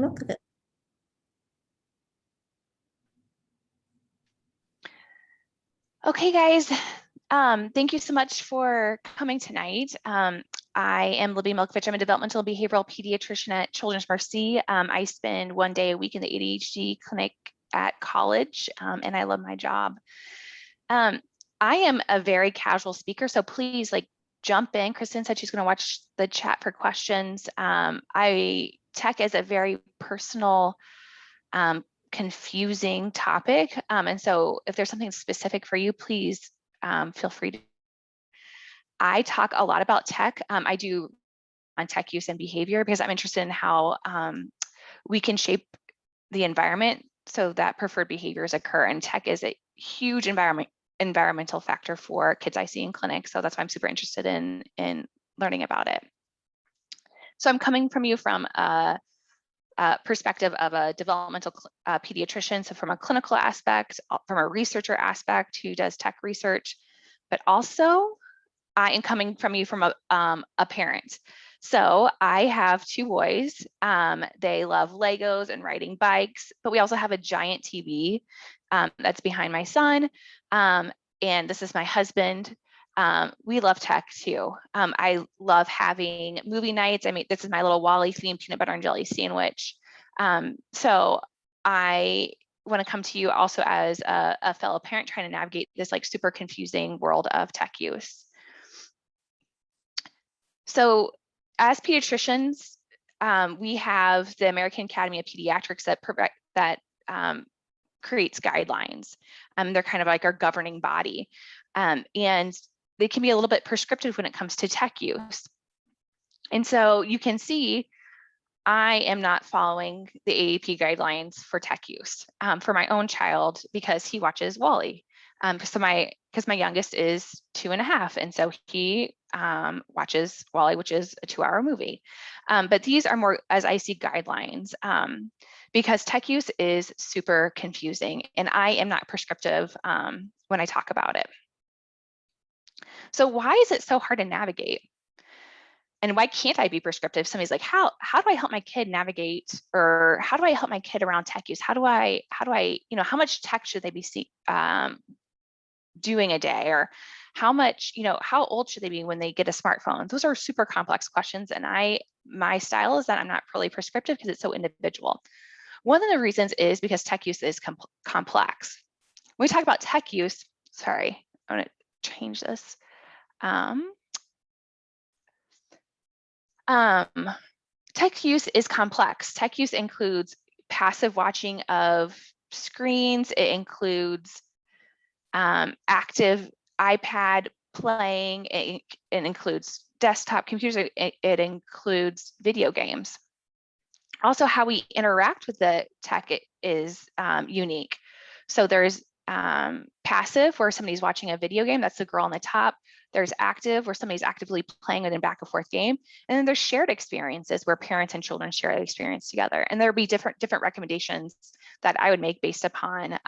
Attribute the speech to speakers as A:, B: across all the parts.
A: Milkovich.
B: Okay, guys, thank you so much for coming tonight. I am Libby Milkovich. I'm a developmental behavioral pediatrician at Children's Mercy. I spend one day a week in the ADHD clinic at college, and I love my job. I am a very casual speaker, so please jump in. Kristen said she's going to watch the chat for questions. Tech is a very personal, confusing topic. And so if there's something specific for you, please feel free to. I talk a lot about tech. I do on tech use and behavior because I'm interested in how we can shape the environment so that preferred behaviors occur. And tech is a huge environmental factor for kids I see in clinic. So that's why I'm super interested in learning about it. So I'm coming from you from a perspective of a developmental pediatrician. So from a clinical aspect, from a researcher aspect who does tech research, but also I am coming from you from a parent. So I have two boys. They love Legos and riding bikes, but we also have a giant TV that's behind my son. And this is my husband. We love tech too. I love having movie nights. I mean, this is my little Wally themed peanut butter and jelly sandwich. So I want to come to you also as a fellow parent trying to navigate this super confusing world of tech use. So as pediatricians, we have the American Academy of Pediatrics that creates guidelines. They're kind of like our governing body. And they can be a little bit prescriptive when it comes to tech use. And so you can see I am not following the AAP guidelines for tech use for my own child because he watches Wally. Because my youngest is 2.5, and so he watches Wally, which is a 2-hour movie. But these are more, as I see, guidelines because tech use is super confusing, and I am not prescriptive when I talk about it. So why is it so hard to navigate? And why can't I be prescriptive? Somebody's like, how do I help my kid navigate, or how do I help my kid around tech use? How much tech should they be doing a day, or how much, how old should they be when they get a smartphone? Those are super complex questions. And my style is that I'm not really prescriptive because it's so individual. One of the reasons is because tech use is complex. When we talk about tech use, sorry, I'm going to change this. Tech use is complex. Tech use includes passive watching of screens. It includes active iPad playing. It includes desktop computers. It includes video games. Also, how we interact with the tech is unique. So there's passive, where somebody's watching a video game. That's the girl on the top. There's active, where somebody's actively playing in a back and forth game. And then there's shared experiences, where parents and children share the experience together. And there'll be different recommendations that I would make based upon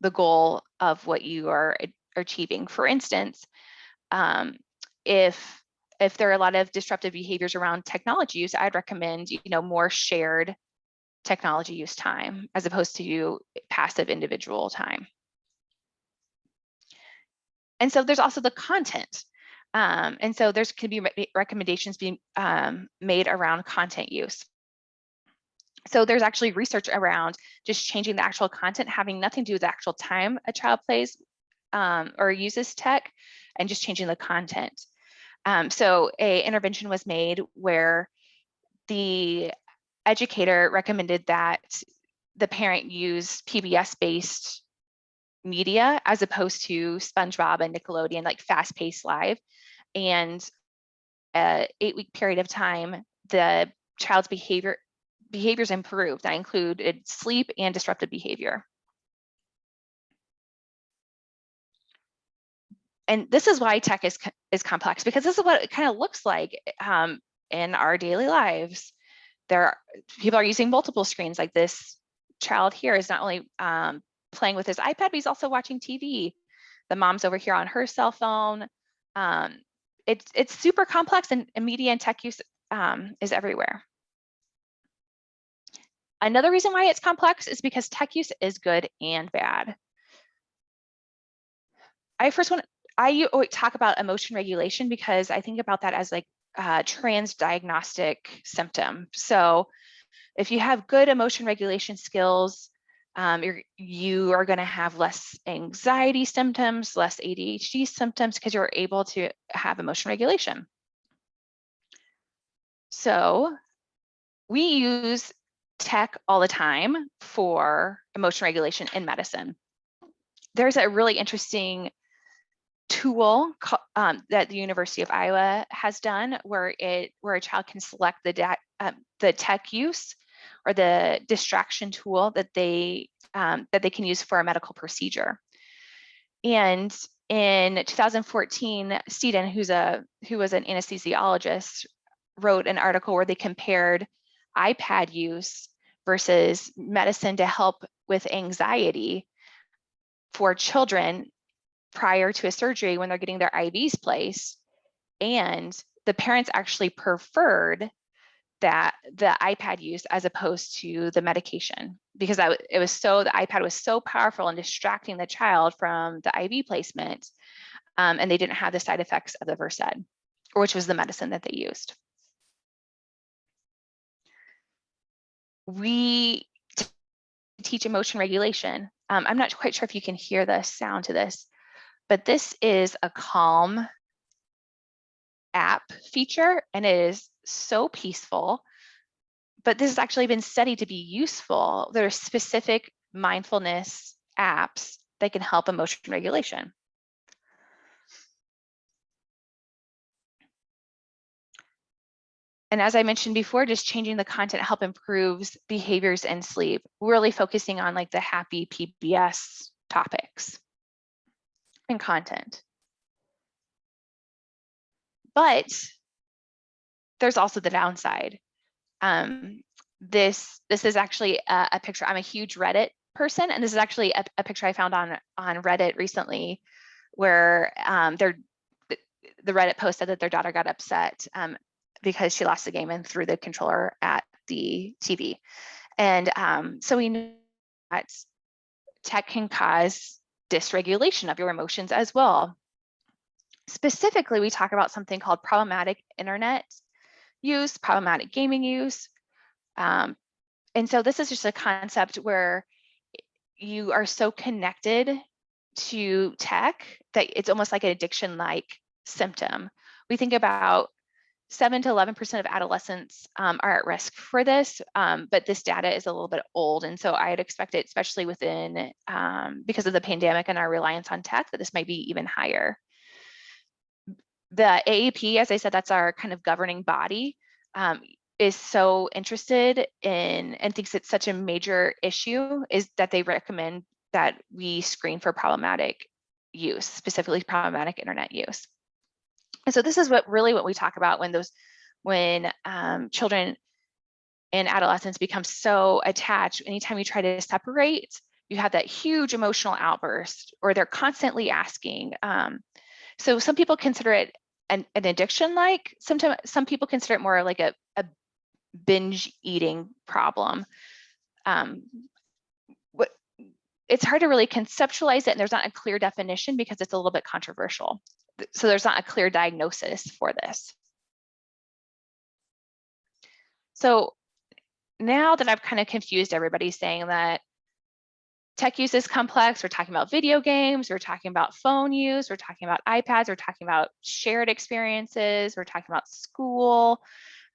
B: the goal of what you are achieving. For instance, if there are a lot of disruptive behaviors around technology use, I'd recommend more shared technology use time as opposed to passive individual time. And so there's also the content. And so there's could be recommendations being made around content use. So there's actually research around just changing the actual content, having nothing to do with the actual time a child plays or uses tech, and just changing the content. So an intervention was made where the educator recommended that the parent use PBS-based media as opposed to SpongeBob and Nickelodeon, like fast-paced live. And an 8-week period of time, the child's behaviors improved. That included sleep and disruptive behavior. And this is why tech is complex, because this is what it kind of looks like in our daily lives. People are using multiple screens. Like this child here is not only playing with his iPad, but he's also watching TV. The mom's over here on her cell phone. It's super complex, and media and tech use is everywhere. Another reason why it's complex is because tech use is good and bad. I always talk about emotion regulation because I think about that as like a transdiagnostic symptom. So if you have good emotion regulation skills, you are going to have less anxiety symptoms, less ADHD symptoms, because you're able to have emotion regulation. So we use tech all the time for emotion regulation in medicine. There's a really interesting tool that the University of Iowa has done where a child can select the tech use or the distraction tool that they can use for a medical procedure. And in 2014, Steeden, who was an anesthesiologist, wrote an article where they compared iPad use versus medicine to help with anxiety for children prior to a surgery when they're getting their IVs placed. And the parents actually preferred that the iPad use as opposed to the medication, because the iPad was so powerful in distracting the child from the IV placement, and they didn't have the side effects of the Versed, which was the medicine that they used. We teach emotion regulation. I'm not quite sure if you can hear the sound to this, but this is a Calm app feature, and it is so peaceful. But this has actually been studied to be useful. There are specific mindfulness apps that can help emotion regulation. And as I mentioned before, just changing the content help improves behaviors and sleep, really focusing on like the happy PBS topics and content. But there's also the downside. This is actually a picture. I'm a huge Reddit person, and this is actually a picture I found on Reddit recently, where the Reddit post said that their daughter got upset because she lost the game and threw the controller at the TV. And so we know that tech can cause dysregulation of your emotions as well. Specifically, we talk about something called problematic internet use, problematic gaming use. And so this is just a concept where you are so connected to tech that it's almost like an addiction-like symptom. We think about 7 to 11% of adolescents are at risk for this, but this data is a little bit old. And so I'd expect it, especially within, because of the pandemic and our reliance on tech, that this might be even higher. The AAP, as I said, that's our kind of governing body, is so interested in and thinks it's such a major issue, is that they recommend that we screen for problematic use, specifically problematic internet use. And so this is what we talk about when children and adolescents become so attached. Anytime you try to separate, you have that huge emotional outburst, or they're constantly asking. So some people consider it an addiction, like some people consider it more like a binge eating problem. It's hard to really conceptualize it, and there's not a clear definition because it's a little bit controversial. So there's not a clear diagnosis for this. So now that I've kind of confused everybody saying that tech use is complex, we're talking about video games, we're talking about phone use, we're talking about iPads, we're talking about shared experiences, we're talking about school.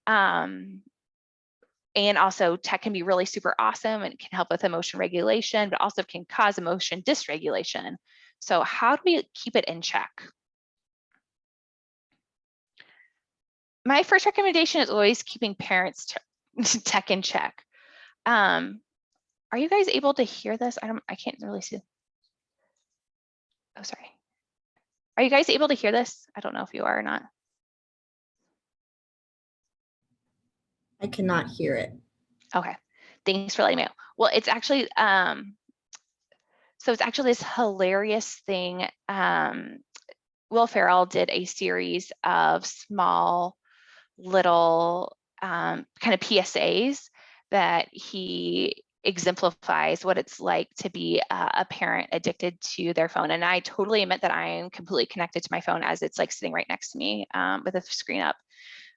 B: And also tech can be really super awesome and can help with emotion regulation, but also can cause emotion dysregulation. So how do we keep it in check? My first recommendation is always keeping parents' tech in check. Are you guys able to hear this? I can't really see. Oh, sorry. Are you guys able to hear this? I don't know if you are or not.
A: I cannot hear it.
B: Okay, thanks for letting me know. Well, it's actually, so it's actually this hilarious thing. Will Ferrell did a series of small little kind of PSAs that he exemplifies what it's like to be a parent addicted to their phone. And I totally admit that I am completely connected to my phone as it's like sitting right next to me with a screen up.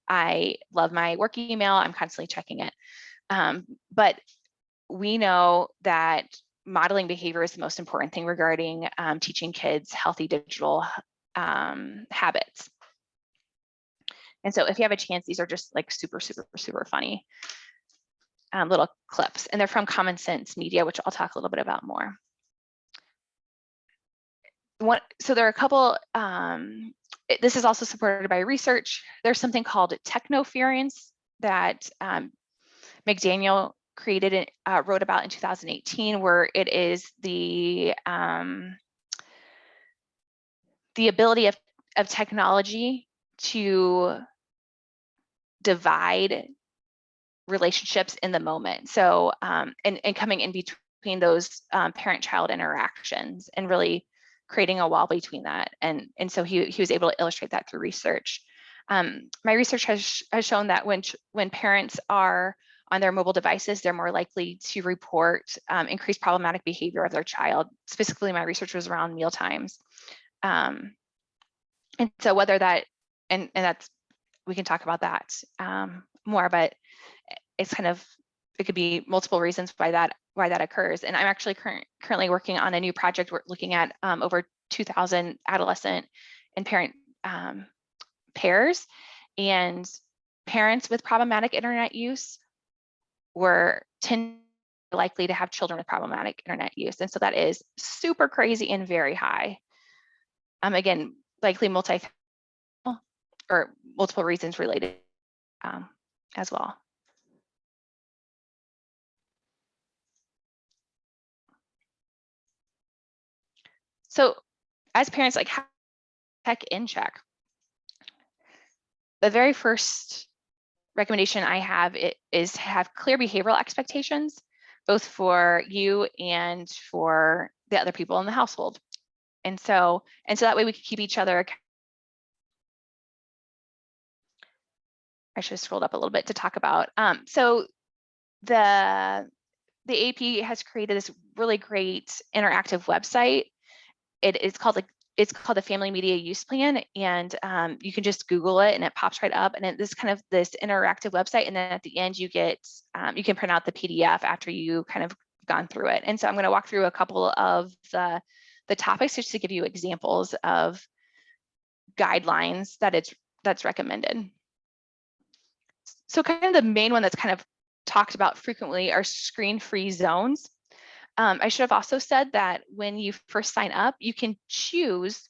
B: I love my work email. I'm constantly checking it. But we know that modeling behavior is the most important thing regarding teaching kids healthy digital habits. And so if you have a chance, these are just like super, super, super funny little clips, and they're from Common Sense Media, which I'll talk a little bit about more. So there are a couple, this is also supported by research. There's something called technoference that McDaniel created and wrote about in 2018, where it is the ability of technology to divide relationships in the moment. So, and coming in between those parent-child interactions and really creating a wall between that. And so he was able to illustrate that through research. My research has shown that when parents are on their mobile devices, they're more likely to report increased problematic behavior of their child. Specifically, my research was around meal times. And so whether that, and that's, we can talk about that more, but it's kind of, it could be multiple reasons why that occurs. And I'm actually currently working on a new project. We're looking at over 2,000 adolescent and parent pairs, and parents with problematic internet use were 10 likely to have children with problematic internet use. And so that is super crazy and very high. Again, likely or multiple reasons related as well. So as parents, like, have tech in check. The very first recommendation I have is to have clear behavioral expectations, both for you and for the other people in the household. And so that way we can keep each other accountable. I should have scrolled up a little bit to talk about. So the AP has created this really great interactive website. It's called the Family Media Use Plan, and you can just Google it and it pops right up. And this kind of this interactive website, and then at the end you get you can print out the PDF after you kind of gone through it. And so I'm going to walk through a couple of the topics just to give you examples of guidelines that's recommended. So kind of the main one that's kind of talked about frequently are screen-free zones. I should have also said that when you first sign up, you can choose.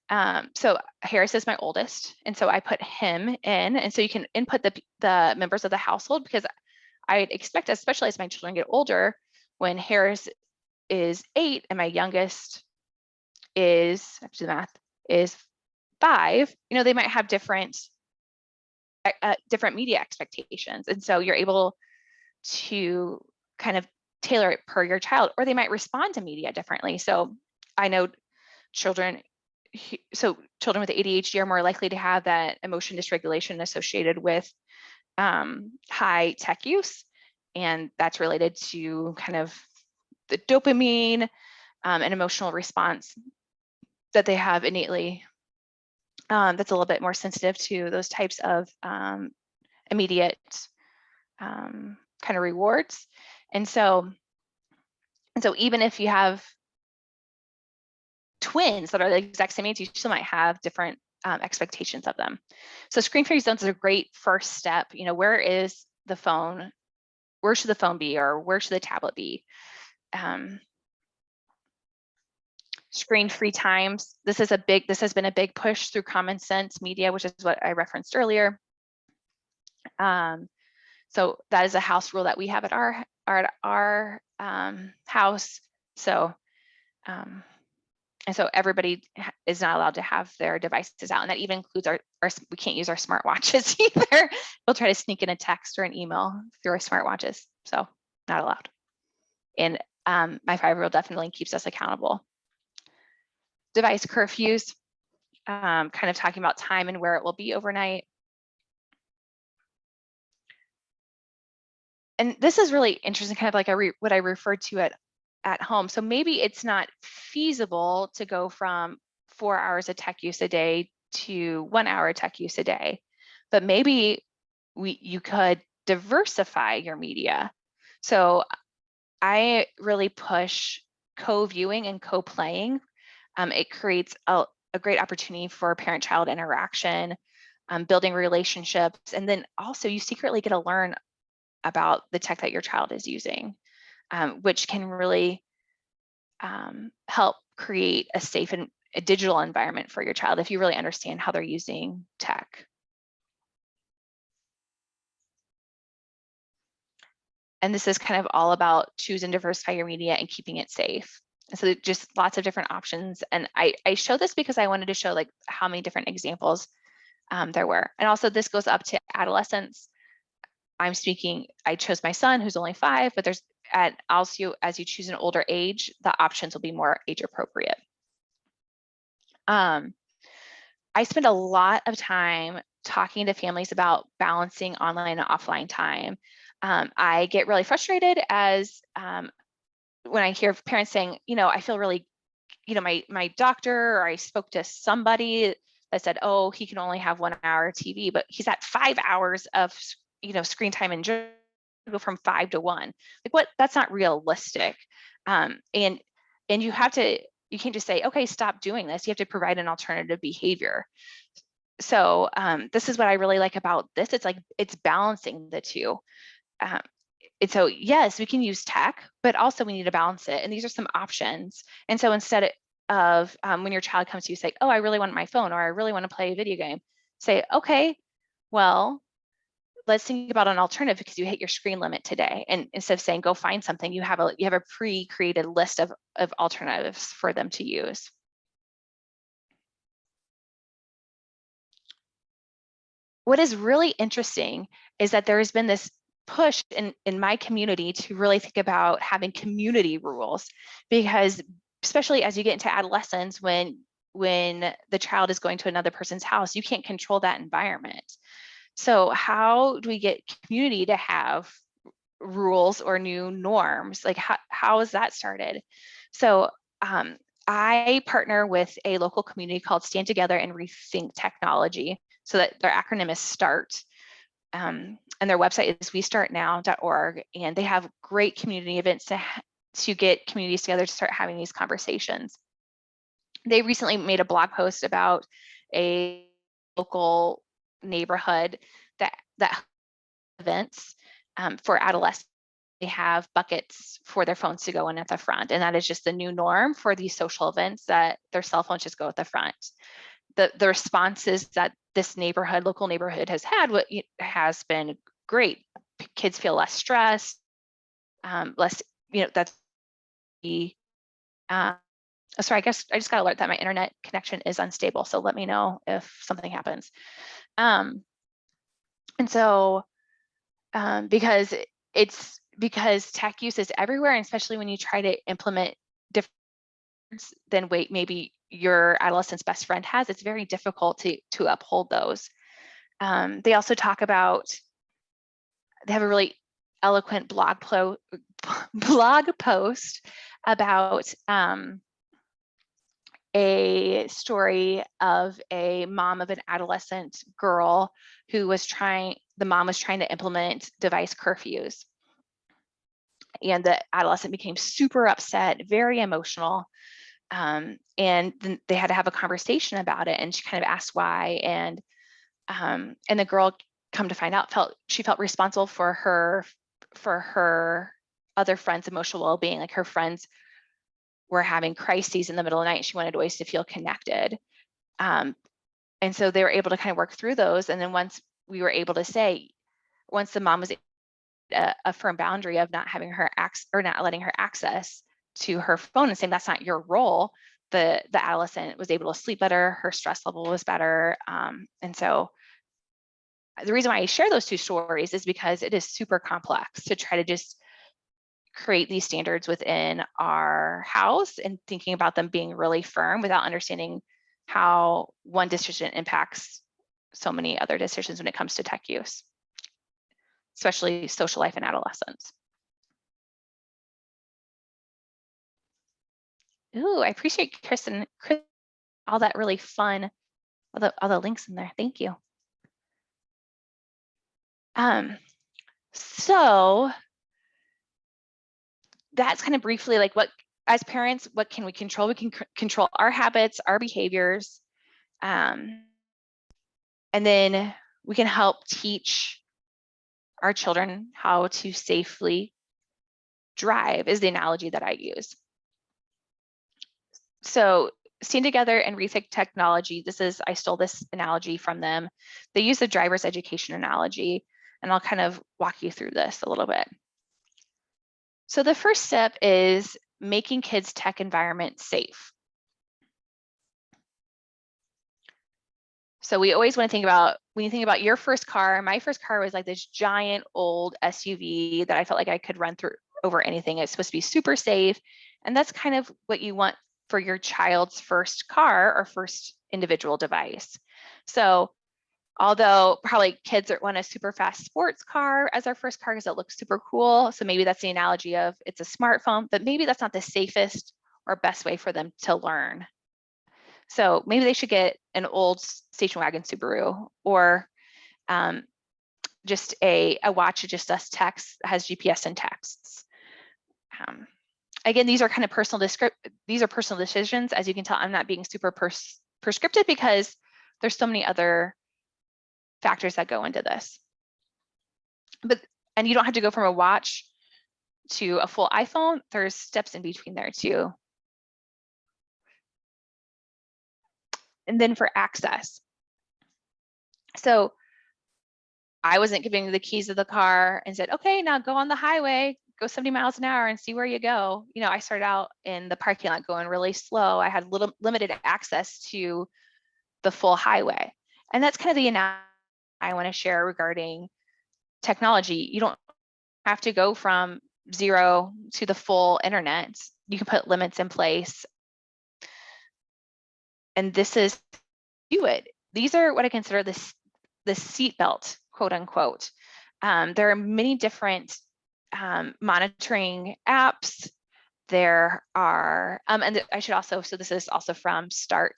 B: So Harris is my oldest, and so I put him in, and so you can input the members of the household, because I'd expect, especially as my children get older, when Harris is 8 and my youngest is, I have to do the math, is 5, you know, they might have different media expectations. And so you're able to kind of tailor it per your child, or they might respond to media differently. So I know children with ADHD are more likely to have that emotion dysregulation associated with high tech use. And that's related to kind of the dopamine and emotional response that they have innately. That's a little bit more sensitive to those types of immediate kind of rewards. And so even if you have twins that are the exact same age, you still might have different expectations of them. So screen-free zones is a great first step. You know, where is the phone? Where should the phone be, or where should the tablet be? Screen-free times. This has been a big push through Common Sense Media, which is what I referenced earlier. So that is a house rule that we have at our house. So and so everybody is not allowed to have their devices out, and that even includes we can't use our smartwatches either. We'll try to sneak in a text or an email through our smartwatches, so not allowed. And my 5-year-old definitely keeps us accountable. Device curfews, kind of talking about time and where it will be overnight. and this is really interesting, kind of like what I referred to at home. So maybe it's not feasible to go from 4 hours of tech use a day to 1 hour of tech use a day, but maybe you could diversify your media. So I really push co-viewing and co-playing. It creates a great opportunity for parent-child interaction, building relationships, and then also you secretly get to learn about the tech that your child is using, which can really help create a safe and a digital environment for your child if you really understand how they're using tech. And this is kind of all about choose and diversify your media and keeping it safe. And so just lots of different options. And I show this because I wanted to show like how many different examples there were. And also this goes up to adolescents. I chose my son who's only 5, but there's also as you choose an older age, the options will be more age appropriate. I spend a lot of time talking to families about balancing online and offline time. I get really frustrated as when I hear parents saying, I feel really, my doctor, or I spoke to somebody that said, oh, he can only have 1 hour TV, but he's at 5 hours of, screen time and go from 5 to 1. Like what? That's not realistic. And you can't just say, okay, stop doing this. You have to provide an alternative behavior. So this is what I really like about this. It's like, it's balancing the two. And so, yes, we can use tech, but also we need to balance it. And these are some options. And so instead of when your child comes to you, say, oh, I really want my phone, or I really want to play a video game, say, okay, well, let's think about an alternative because you hit your screen limit today. And instead of saying, go find something, you have a pre-created list of alternatives for them to use. What is really interesting is that there has been this push in my community to really think about having community rules, because especially as you get into adolescence, when the child is going to another person's house, you can't control that environment. So how do we get community to have rules or new norms? Like how is that started? So I partner with a local community called Stand Together and Rethink Technology. So that their acronym is START. And their website is westartnow.org. And they have great community events to get communities together to start having these conversations. They recently made a blog post about a local neighborhood that events for adolescents. They have buckets for their phones to go in at the front. And that is just the new norm for these social events, that their cell phones just go at the front. The responses that this local neighborhood has had has been great. Kids feel less stressed, less, that's the, sorry, I guess I just got alert that my internet connection is unstable. So let me know if something happens. And so, because tech use is everywhere, and especially when you try to implement different than maybe your adolescent's best friend has, it's very difficult to uphold those. They also talk about, they have a really eloquent blog post about a story of a mom of an adolescent girl who the mom was trying to implement device curfews. And the adolescent became super upset, very emotional. And then they had to have a conversation about it, and she kind of asked why. And the girl, come to find out, felt responsible for her other friends' emotional well-being. Like her friends were having crises in the middle of the night. She wanted ways to feel connected. And so they were able to kind of work through those. And then once the mom was a firm boundary of not having her not letting her access to her phone and saying that's not your role, the adolescent was able to sleep better, her stress level was better. And so the reason why I share those two stories is because it is super complex to try to just create these standards within our house and thinking about them being really firm without understanding how one decision impacts so many other decisions when it comes to tech use. especially social life and adolescence. Ooh, I appreciate Chris, all that really fun, all the links in there. Thank you. So that's kind of briefly like what, as parents, what can we control? We can control our habits, our behaviors, and then we can help teach our children how to safely drive, is the analogy that I use. So stand together and rethink technology. I stole this analogy from them. They use the driver's education analogy, and I'll kind of walk you through this a little bit. So the first step is making kids' tech environment safe. So we always want to think about, when you think about your first car, my first car was like this giant old SUV that I felt like I could run through over anything. It's supposed to be super safe. And that's kind of what you want for your child's first car or first individual device. So although probably kids want a super fast sports car as their first car because it looks super cool. So maybe that's the analogy of it's a smartphone, but maybe that's not the safest or best way for them to learn. So maybe they should get an old station wagon Subaru, or just a watch that just does text, has GPS and texts. Again, these are kind of personal decisions. As you can tell, I'm not being super prescriptive because there's so many other factors that go into this. And you don't have to go from a watch to a full iPhone. There's steps in between there too. And then for access. So I wasn't giving the keys of the car and said, okay, now go on the highway, go 70 miles an hour and see where you go. You know, I started out in the parking lot going really slow. I had limited access to the full highway. And that's kind of the analogy I want to share regarding technology. You don't have to go from 0 to the full internet. You can put limits in place. And this is do it. These are what I consider the seatbelt, quote unquote. There are many different monitoring apps. There are, and I should also, so this is also from START.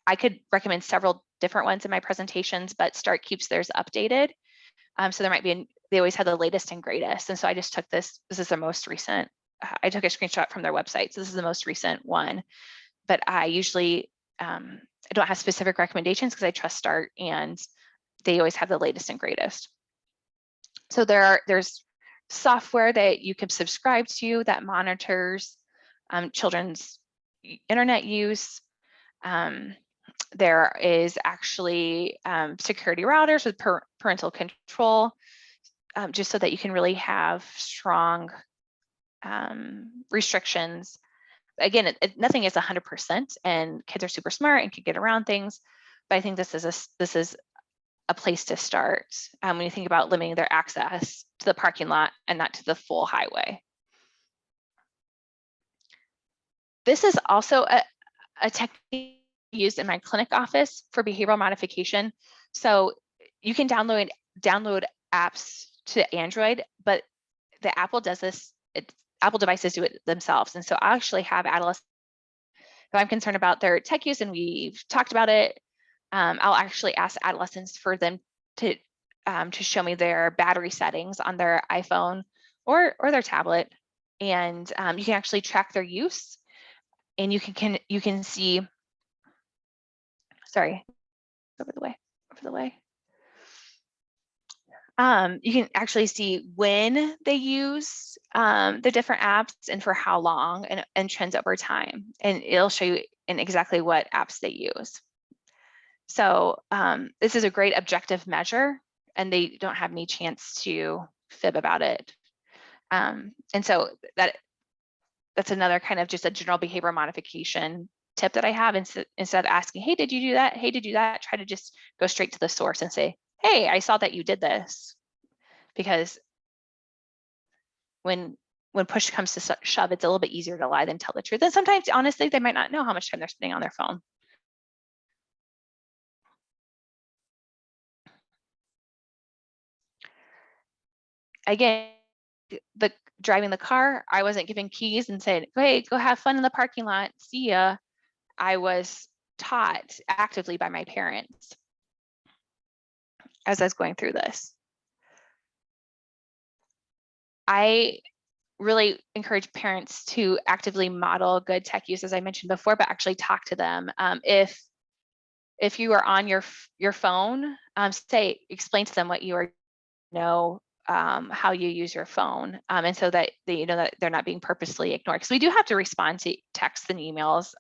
B: I could recommend several different ones in my presentations, but START keeps theirs updated. So there might be, they always have the latest and greatest. And so I just took this is the most recent. I took a screenshot from their website. So this is the most recent one, but I usually, I don't have specific recommendations because I trust START and they always have the latest and greatest. So there's software that you can subscribe to that monitors children's internet use. There is actually security routers with parental control, just so that you can really have strong restrictions. Again, nothing is 100%, and kids are super smart and can get around things. But I think this is a place to start when you think about limiting their access to the parking lot and not to the full highway. This is also a technique used in my clinic office for behavioral modification. So you can download apps to Android, but the Apple does this. Apple devices do it themselves. And so I actually have adolescents, if I'm concerned about their tech use and we've talked about it, I'll actually ask adolescents for them to show me their battery settings on their iPhone or their tablet. And you can actually track their use, and you can see, sorry, over the way. You can actually see when they use the different apps and for how long, and trends over time. And it'll show you in exactly what apps they use. So this is a great objective measure, and they don't have any chance to fib about it. And so that's another kind of just a general behavior modification tip that I have. Instead of asking, hey, did you do that? Hey, did you do that? Try to just go straight to the source and say, hey, I saw that you did this. Because when push comes to shove, it's a little bit easier to lie than tell the truth. And sometimes, honestly, they might not know how much time they're spending on their phone. again, the driving the car, I wasn't giving keys and said, hey, go have fun in the parking lot. See ya. I was taught actively by my parents as I was going through this. I really encourage parents to actively model good tech use, as I mentioned before, but actually talk to them. If you are on your phone, explain to them what you are, how you use your phone, and so that that they're not being purposely ignored. Because we do have to respond to texts and emails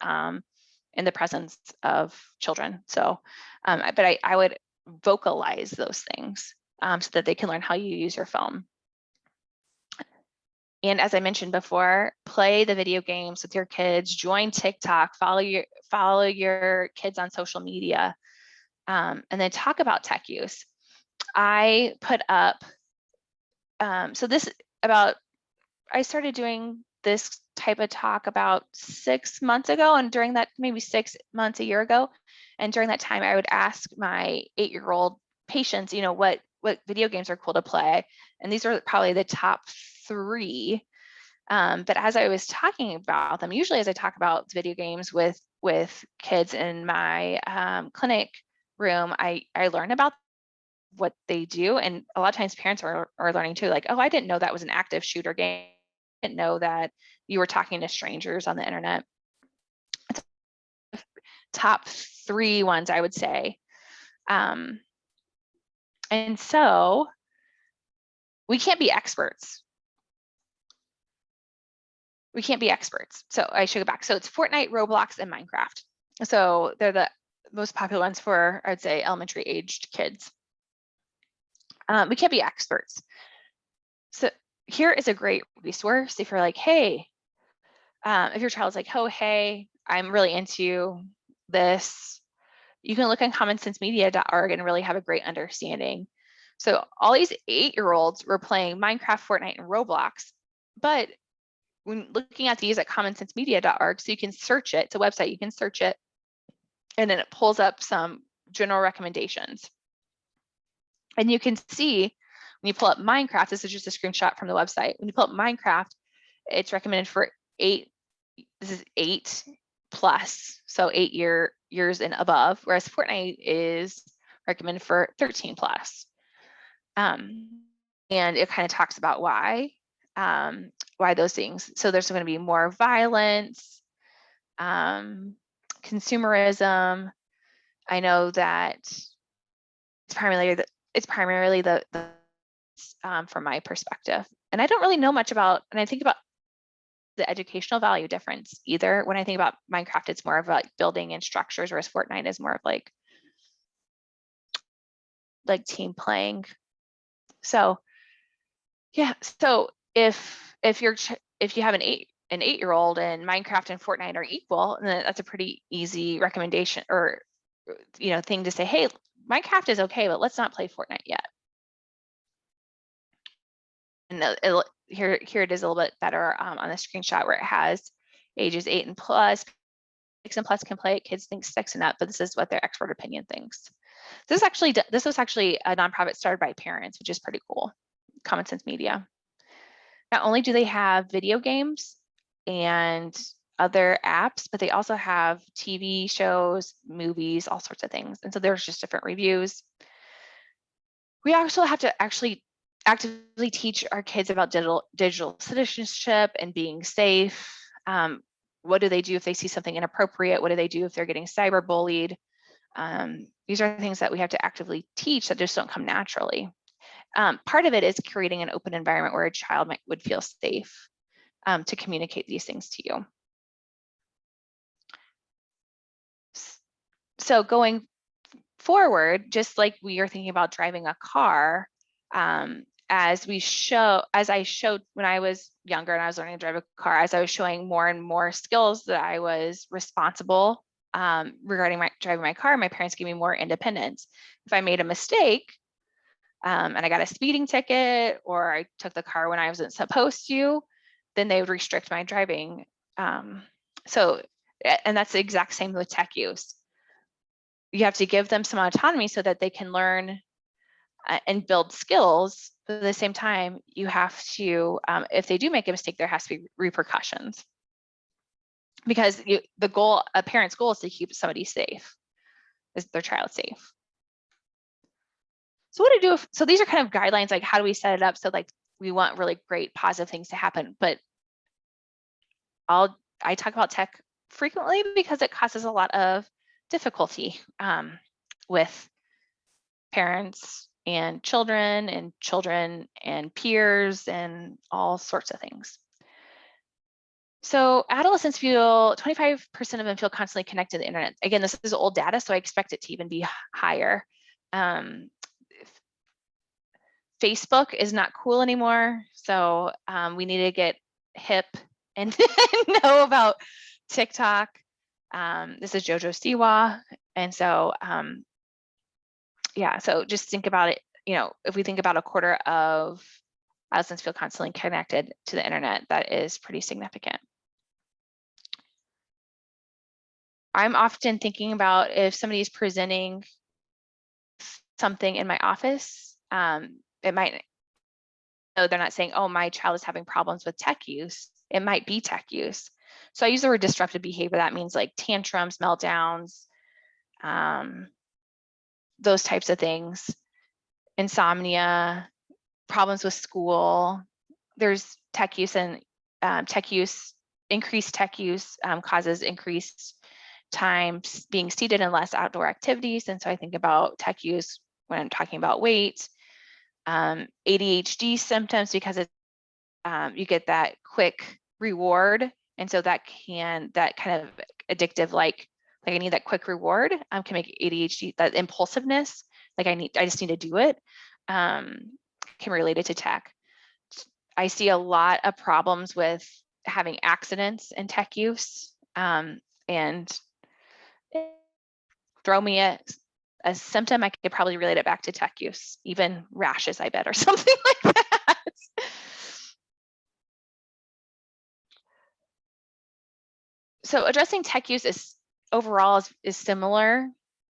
B: in the presence of children. So, but I would vocalize those things so that they can learn how you use your phone. And as I mentioned before, play the video games with your kids, join TikTok, follow your kids on social media, and then talk about tech use. I put up, I started doing this type of talk about 6 months ago, and during that, maybe 6 months, a year ago, and during that time, I would ask my 8-year-old patients, what video games are cool to play, and these are probably the top 3. But as I was talking about them, usually as I talk about video games with kids in my clinic room, I learn about what they do. And a lot of times parents are learning too, like, oh, I didn't know that was an active shooter game. I didn't know that you were talking to strangers on the internet. Top 3 ones, I would say. And so we can't be experts. We can't be experts. So I should go back. So it's Fortnite, Roblox, and Minecraft. So they're the most popular ones for, I'd say, elementary aged kids. We can't be experts. So here is a great resource if you're like, hey, if your child's like, oh, hey, I'm really into this, you can look on commonsensemedia.org and really have a great understanding. So all these 8-year-olds were playing Minecraft, Fortnite, and Roblox, but when looking at these at commonsensemedia.org, so you can search it, it's a website, you can search it, and then it pulls up some general recommendations. And you can see when you pull up Minecraft, this is just a screenshot from the website. When you pull up Minecraft, it's recommended for 8, this is 8+, so 8 years and above, whereas Fortnite is recommended for 13+. And it kind of talks about why those things. So there's going to be more violence, consumerism. I know that it's primarily the from my perspective. And I don't really know much about, and I think about the educational value difference either. When I think about Minecraft, it's more of like building and structures, whereas Fortnite is more of like team playing. So yeah, so if you have an 8-year-old and Minecraft and Fortnite are equal, then that's a pretty easy recommendation or thing to say, hey, Minecraft is okay, but let's not play Fortnite yet. And here it is a little bit better on the screenshot where it has ages 8 and plus. 6 and plus can play it. Kids think 6 and up, but this is what their expert opinion thinks. This was actually a nonprofit started by parents, which is pretty cool. Common Sense Media. Not only do they have video games and other apps, but they also have TV shows, movies, all sorts of things. And so there's just different reviews. We also have to actually actively teach our kids about digital citizenship and being safe. What do they do if they see something inappropriate? What do they do if they're getting cyberbullied? These are things that we have to actively teach that just don't come naturally. Part of it is creating an open environment where a child would feel safe to communicate these things to you. So going forward, just like we are thinking about driving a car, as I showed when I was younger and I was learning to drive a car, as I was showing more and more skills that I was responsible regarding driving my car, my parents gave me more independence. If I made a mistake and I got a speeding ticket, or I took the car when I wasn't supposed to, then they would restrict my driving. And that's the exact same with tech use. You have to give them some autonomy so that they can learn and build skills. But at the same time, you have to, if they do make a mistake, there has to be repercussions, because a parent's goal is to keep somebody safe, is their child safe. So what to do so these are kind of guidelines, like how do we set it up so like we want really great positive things to happen. But I talk about tech frequently because it causes a lot of difficulty with parents and children and peers and all sorts of things. So adolescents 25% of them feel constantly connected to the internet. Again, this is old data, so I expect it to even be higher. Facebook is not cool anymore, so we need to get hip and know about TikTok. This is Jojo Siwa, and so yeah, so just think about it. If we think about a quarter of adolescents feel constantly connected to the internet, that is pretty significant. I'm often thinking about if somebody is presenting something in my office, it might, no, they're not saying, oh, my child is having problems with tech use. It might be tech use. So I use the word disruptive behavior. That means like tantrums, meltdowns, those types of things, insomnia, problems with school. There's tech use, and increased tech use causes increased time being seated in less outdoor activities. And so I think about tech use when I'm talking about weight, ADHD symptoms, because you get that quick reward. And so that kind of addictive, like I need that quick reward, can make ADHD, that impulsiveness, like I just need to do it, can relate it to tech. I see a lot of problems with having accidents in tech use, and throw me a symptom, I could probably relate it back to tech use, even rashes, I bet, or something like that. So addressing tech use overall is similar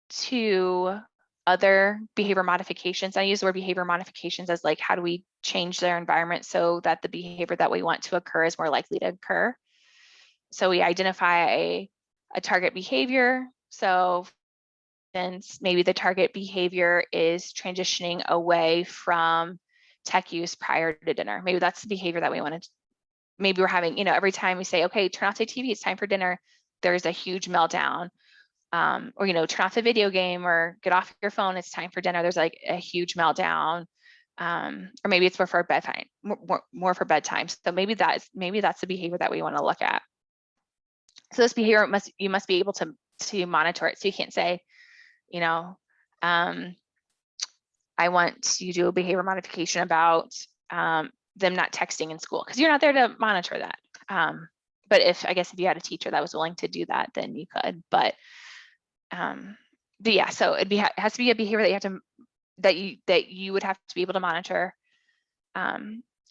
B: to other behavior modifications. I use the word behavior modifications as like, how do we change their environment so that the behavior that we want to occur is more likely to occur? So we identify a target behavior. So maybe the target behavior is transitioning away from tech use prior to dinner. Maybe that's the behavior that we want to, maybe we're having, every time we say, okay, turn off the TV, it's time for dinner, there's a huge meltdown. Or, turn off the video game or get off your phone, it's time for dinner, there's like a huge meltdown. Or maybe it's more for bedtime, more for bedtime. So maybe that's the behavior that we want to look at. So this behavior you must be able to monitor it. So you can't say, I want to do a behavior modification about them not texting in school, because you're not there to monitor that. But if you had a teacher that was willing to do that, then you could. But yeah, so it has to be a behavior that you have to that you would have to be able to monitor.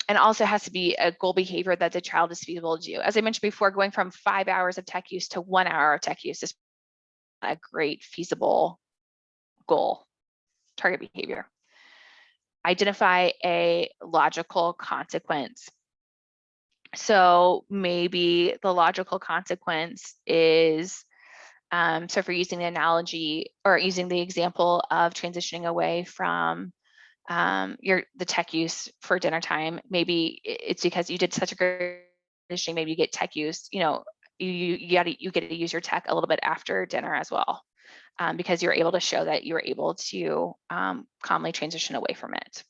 B: And also has to be a goal behavior that the child is able to do. As I mentioned before, going from 5 hours of tech use to 1 hour of tech use is a great feasible goal, target behavior. Identify a logical consequence. So maybe the logical consequence is, so if we're using the analogy or using the example of transitioning away from the tech use for dinner time, maybe it's because you did such a great conditioning, maybe you get tech use, you get to use your tech a little bit after dinner as well, because you're able to show that you're able to calmly transition away from it.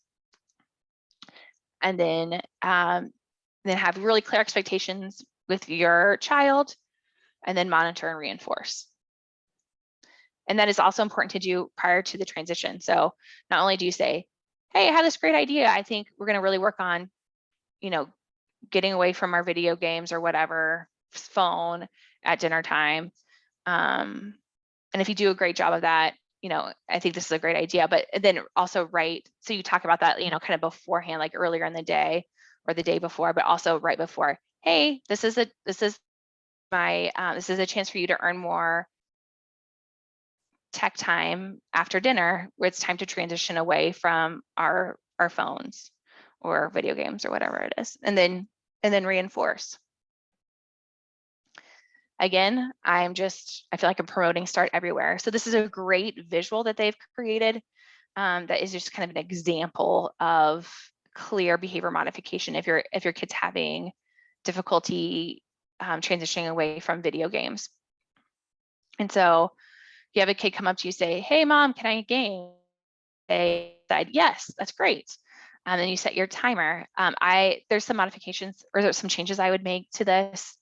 B: And then have really clear expectations with your child, and then monitor and reinforce. And that is also important to do prior to the transition. So not only do you say, hey, I had this great idea, I think we're going to really work on, getting away from our video games or whatever, phone at dinner time. And if you do a great job of that, I think this is a great idea. But then also so you talk about that, kind of beforehand, like earlier in the day or the day before, but also right before, hey, this is a chance for you to earn more tech time after dinner where it's time to transition away from our phones or video games or whatever it is, and then reinforce. Again, I feel like I'm promoting start everywhere. So this is a great visual that they've created that is just kind of an example of clear behavior modification if your kid's having difficulty transitioning away from video games. And so you have a kid come up to you, say, "Hey mom, can I game?" They said, "Yes, that's great." And then you set your timer. There's some modifications or there's some changes I would make to this.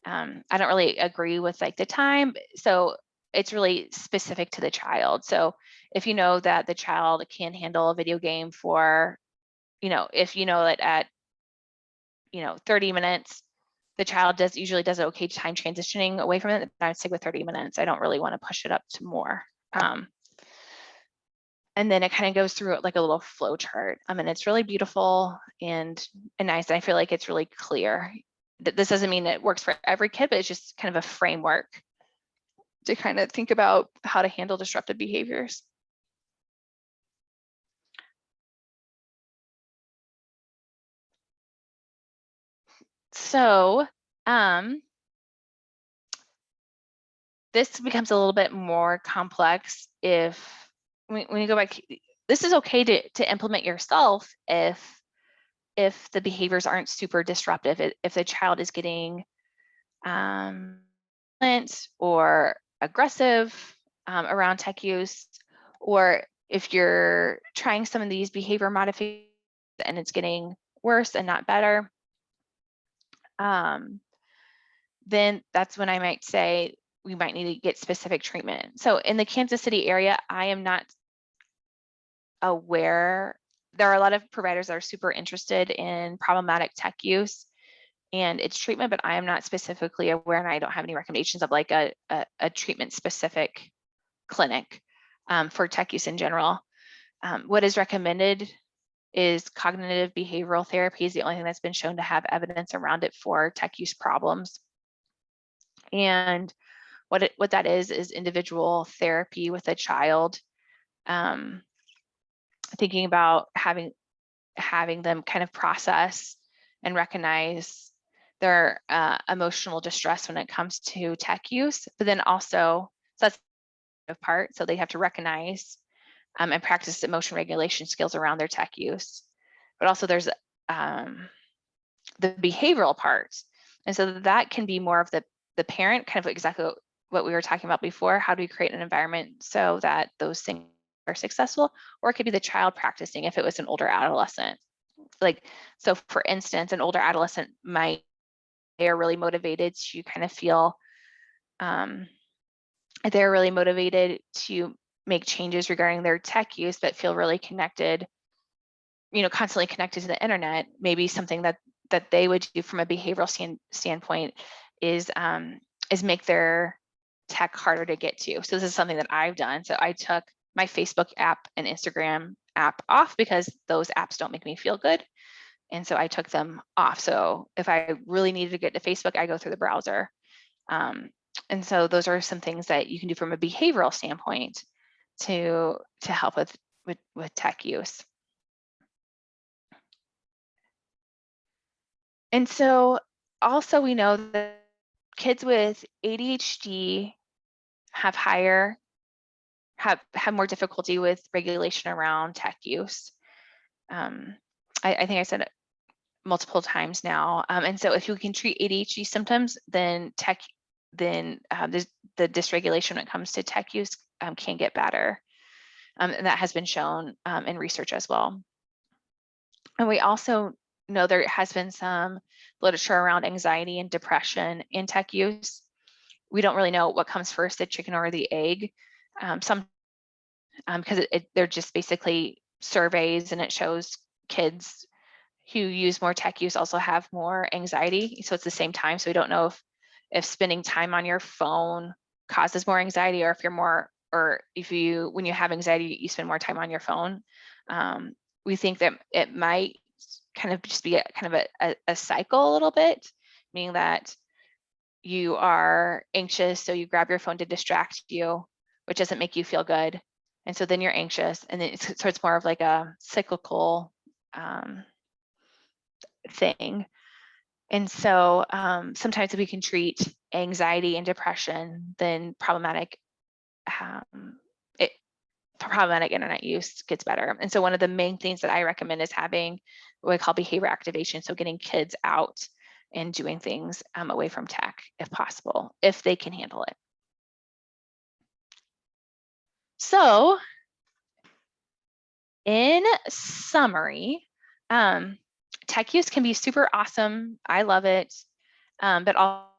B: I don't really agree with like the time. So it's really specific to the child. So if you know that the child can handle a video game for, if you know that at, 30 minutes, the child usually does okay time transitioning away from it, I would stick with 30 minutes. I don't really want to push it up to more. And then it kind of goes through it like a little flow chart. I mean, it's really beautiful and nice. And I feel like it's really clear. This doesn't mean it works for every kid, but it's just kind of a framework to kind of think about how to handle disruptive behaviors. So this becomes a little bit more complex when you go back. This is okay to implement yourself if the behaviors aren't super disruptive, if the child is getting violent or aggressive around tech use, or if you're trying some of these behavior modifications and it's getting worse and not better, then that's when I might say we might need to get specific treatment. So in the Kansas City area, I am not aware. There are a lot of providers that are super interested in problematic tech use and its treatment, but I am not specifically aware, and I don't have any recommendations of like a treatment specific clinic for tech use in general. What is recommended is cognitive behavioral therapy is the only thing that's been shown to have evidence around it for tech use problems. And what that is individual therapy with a child, thinking about having them kind of process and recognize their emotional distress when it comes to tech use, but then also, so that's the part, so they have to recognize and practice emotion regulation skills around their tech use. But also there's the behavioral part. And so that can be more of the parent, kind of exactly what we were talking about before. How do we create an environment so that those things are successful? Or it could be the child practicing if it was an older adolescent. Like, so for instance, an older adolescent they're really motivated to kind of feel, they're really motivated to make changes regarding their tech use, but feel really connected, constantly connected to the internet. Maybe something that they would do from a behavioral standpoint is make their tech harder to get to. So this is something that I've done. So I took my Facebook app and Instagram app off because those apps don't make me feel good. And so I took them off. So if I really needed to get to Facebook, I go through the browser. And so those are some things that you can do from a behavioral standpoint to help with tech use. And so also we know that kids with ADHD have more difficulty with regulation around tech use. I think I said it multiple times now. And so if you can treat ADHD symptoms, then the dysregulation when it comes to tech use can get better. And that has been shown in research as well. And we also know there has been some literature around anxiety and depression in tech use. We don't really know what comes first, the chicken or the egg. Because they're just basically surveys, and it shows kids who use more tech use also have more anxiety. So it's the same time. So we don't know if spending time on your phone causes more anxiety, or if when you have anxiety, you spend more time on your phone. We think that it might kind of just be a cycle a little bit, meaning that you are anxious, so you grab your phone to distract you, which doesn't make you feel good. And so then you're anxious, and then so it's more of like a cyclical thing. And so sometimes if we can treat anxiety and depression, then problematic internet use gets better. And so one of the main things that I recommend is having what we call behavior activation. So getting kids out and doing things away from tech if possible, if they can handle it. So in summary, tech use can be super awesome. I love it, but all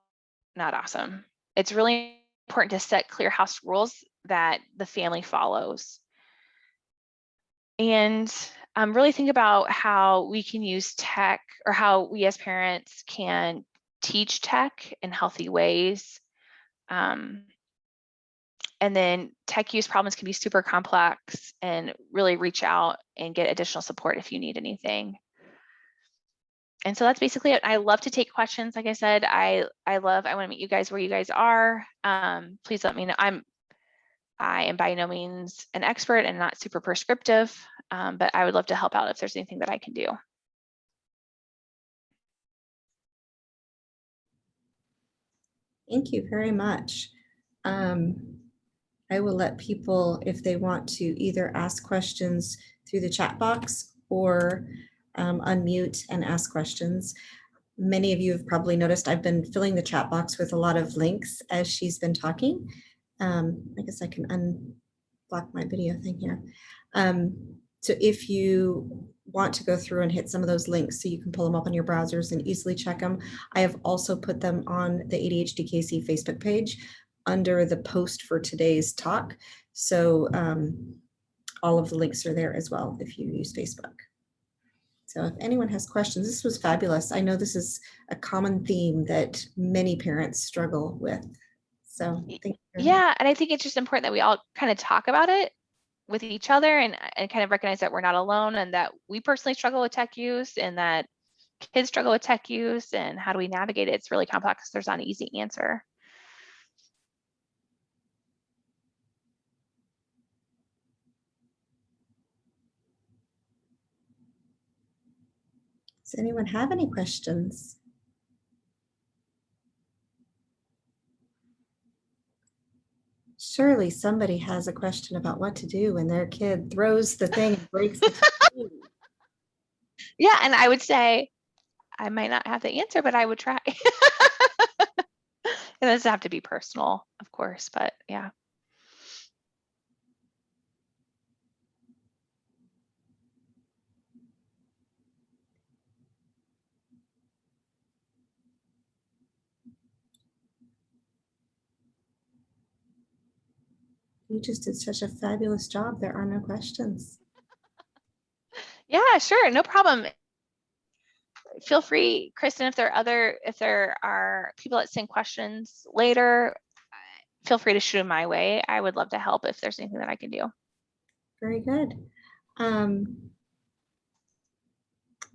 B: not awesome. It's really important to set clear house rules that the family follows. And really think about how we can use tech, or how we as parents can teach tech in healthy ways. And then tech use problems can be super complex, and really reach out and get additional support if you need anything. And so that's basically it. I love to take questions. Like I said, I want to meet you guys where you guys are. Please let me know. I am by no means an expert and not super prescriptive, but I would love to help out if there's anything that I can do.
A: Thank you very much. I will let people, if they want to, either ask questions through the chat box or unmute and ask questions. Many of you have probably noticed I've been filling the chat box with a lot of links as she's been talking. I guess I can unblock my video thing here. So if you want to go through and hit some of those links so you can pull them up on your browsers and easily check them, I have also put them on the ADHDKC Facebook page under the post for today's talk. So all of the links are there as well if you use Facebook. So if anyone has questions, this was fabulous. I know this is a common theme that many parents struggle with. So thank you.
B: Yeah, and I think it's just important that we all kind of talk about it with each other, and kind of recognize that we're not alone, and that we personally struggle with tech use, and that kids struggle with tech use, and how do we navigate it? It's really complex. There's not an easy answer.
A: Does anyone have any questions? Surely somebody has a question about what to do when their kid throws the thing and breaks the TV.
B: Yeah, and I would say I might not have the answer, but I would try. It doesn't have to be personal, of course, but yeah.
A: You just did such a fabulous job. There are no questions.
B: Yeah, sure, no problem. Feel free, Kristen, if there are people that send questions later, feel free to shoot them my way. I would love to help if there's anything that I can do.
A: Very good.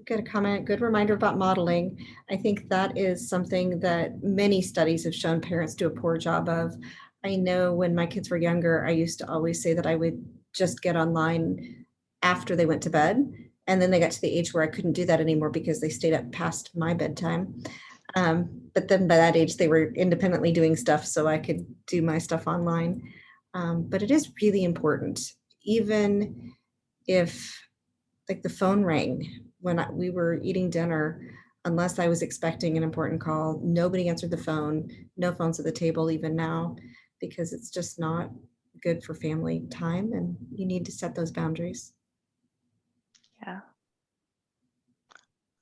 A: Good comment, good reminder about modeling. I think that is something that many studies have shown parents do a poor job of. I know when my kids were younger, I used to always say that I would just get online after they went to bed. And then they got to the age where I couldn't do that anymore because they stayed up past my bedtime. But then by that age, they were independently doing stuff so I could do my stuff online. But it is really important, even if like the phone rang when we were eating dinner, unless I was expecting an important call, nobody answered the phone, no phones at the table even now, because it's just not good for family time and you need to set those boundaries.
B: Yeah.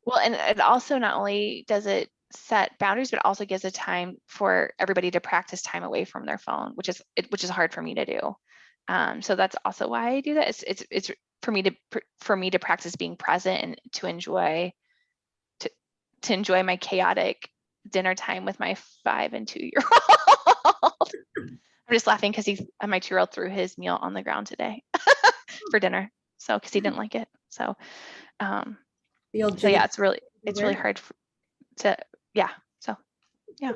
B: Well, and it also not only does it set boundaries, but also gives a time for everybody to practice time away from their phone, which is hard for me to do. So that's also why I do that. It's for me to practice being present and to enjoy my chaotic dinner time with my 5 and 2-year-old. I'm just laughing because my 2-year-old threw his meal on the ground today for dinner. So because he didn't like it. So so yeah, it's really hard to, yeah. So yeah.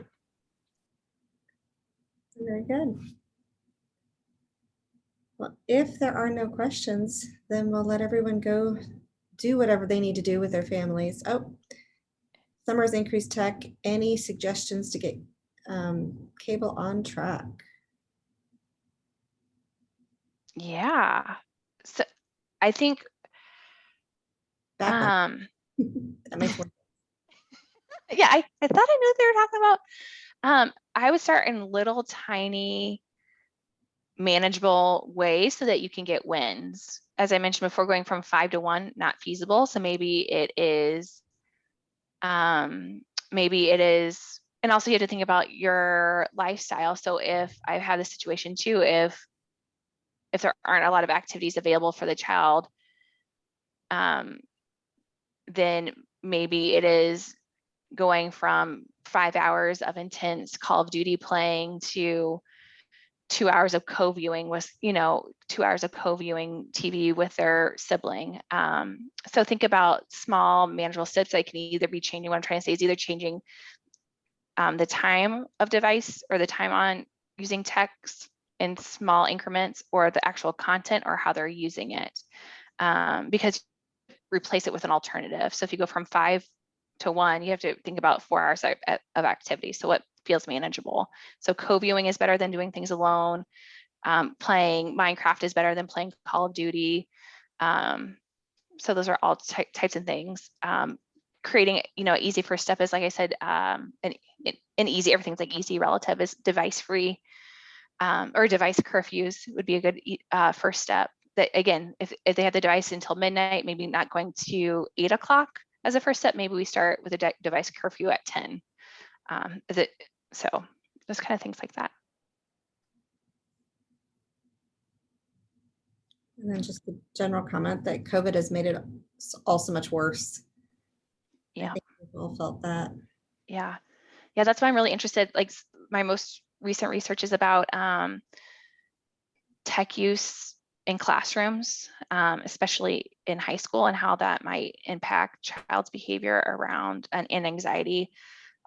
A: Very good. Well, if there are no questions, then we'll let everyone go do whatever they need to do with their families. Oh, Summer's increased tech. Any suggestions to get cable on track?
B: Yeah. So I think,
A: Back
B: um,
A: that makes more.
B: yeah, I thought I knew what they were talking about. I would start in little tiny manageable ways so that you can get wins. As I mentioned before, going from 5 to 1, not feasible. So maybe it is, and also you have to think about your lifestyle. So if I have this situation too, if there aren't a lot of activities available for the child, then maybe it is going from 5 hours of intense Call of Duty playing to 2 hours of co-viewing with, 2 hours of co-viewing TV with their sibling. So think about small manageable steps that can either be changing. What I'm trying to say is either changing the time of device or the time on using text in small increments, or the actual content or how they're using it, because replace it with an alternative. So if you go from 5 to 1, you have to think about 4 hours of activity. So what feels manageable? So co-viewing is better than doing things alone. Playing Minecraft is better than playing Call of Duty. So those are all types of things. Creating, easy first step is, like I said, an easy, everything's like easy relative, is device free, or device curfews would be a good first step. That again, if they have the device until midnight, maybe not going to 8 o'clock as a first step, maybe we start with a device curfew at 10. So those kind of things like that.
A: And then just the general comment that COVID has made it all so much worse.
B: Yeah.
A: I think we've all felt that.
B: Yeah. Yeah. That's why I'm really interested. Like my most recent research is about tech use in classrooms, especially in high school, and how that might impact child's behavior around and anxiety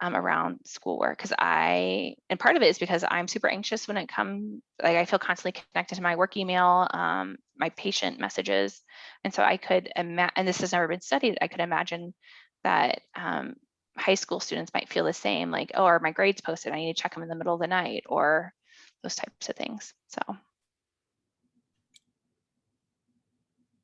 B: around schoolwork. And part of it is because I'm super anxious when it comes, like I feel constantly connected to my work email, my patient messages. And so I could imagine, and this has never been studied, I could imagine that high school students might feel the same, like, oh, are my grades posted? I need to check them in the middle of the night, or those types of things. So.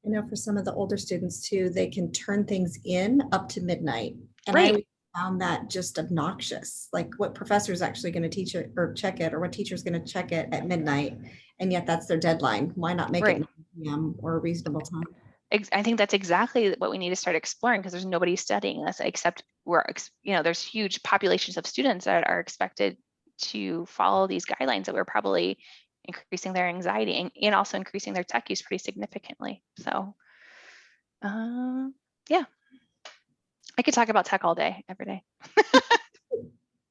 A: I know for some of the older students too, they can turn things in up to midnight. And
B: Right.
A: I found that just obnoxious. Like, what professor is actually going to teach it or check it, or what teacher is going to check it at midnight? And yet that's their deadline. Why not make
B: Right.
A: it 9 p.m. or a reasonable time?
B: I think that's exactly what we need to start exploring, because there's nobody studying this except there's huge populations of students that are expected to follow these guidelines, that we're probably increasing their anxiety and also increasing their tech use pretty significantly. So, yeah, I could talk about tech all day, every day.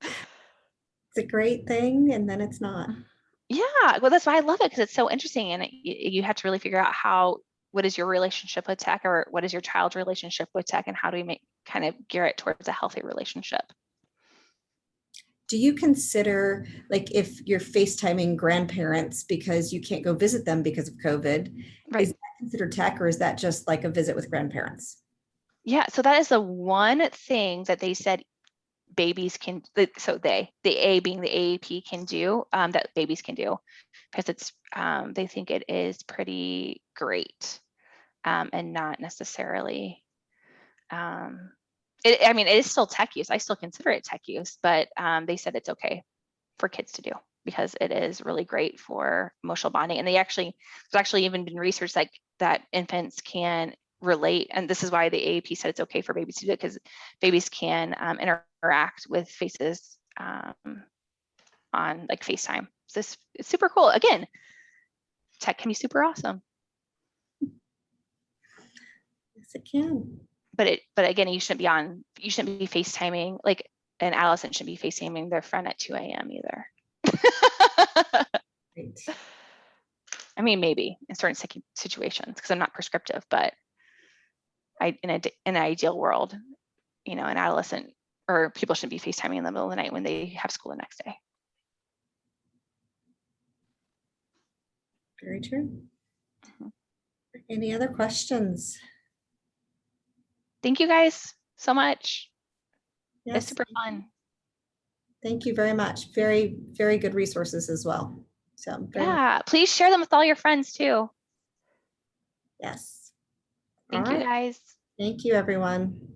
A: It's a great thing, and then it's not.
B: Yeah, well, that's why I love it, because it's so interesting, and you have to really figure out what is your relationship with tech, or what is your child's relationship with tech, and how do we kind of gear it towards a healthy relationship.
A: Do you consider, like, if you're FaceTiming grandparents because you can't go visit them because of COVID,
B: Right.
A: is that considered tech, or is that just like a visit with grandparents?
B: Yeah, so that is the one thing that they said babies can, so the A being the AAP, can do, that babies can do, because it's, they think it is pretty great, and not necessarily, it is still tech use. I still consider it tech use, but they said it's okay for kids to do, because it is really great for emotional bonding. And there's actually even been research like that infants can relate, and this is why the AAP said it's okay for babies to do it, because babies can interact with faces on like FaceTime. So it's super cool. Again, tech can be super awesome.
A: Yes, it can.
B: But again, you shouldn't be FaceTiming, like an adolescent shouldn't be FaceTiming their friend at 2 a.m. either.
A: Right.
B: I mean, maybe in certain situations, because I'm not prescriptive, but in an ideal world, an adolescent or people shouldn't be FaceTiming in the middle of the night when they have school the next day.
A: Very true.
B: Mhm.
A: Any other questions?
B: Thank you guys so much. It's
A: Yes.
B: super fun.
A: Thank you very much. Very, very good resources as well. So very much.
B: Yeah, please share them with all your friends too.
A: Yes. All
B: Thank you
A: right.
B: guys.
A: Thank you, everyone.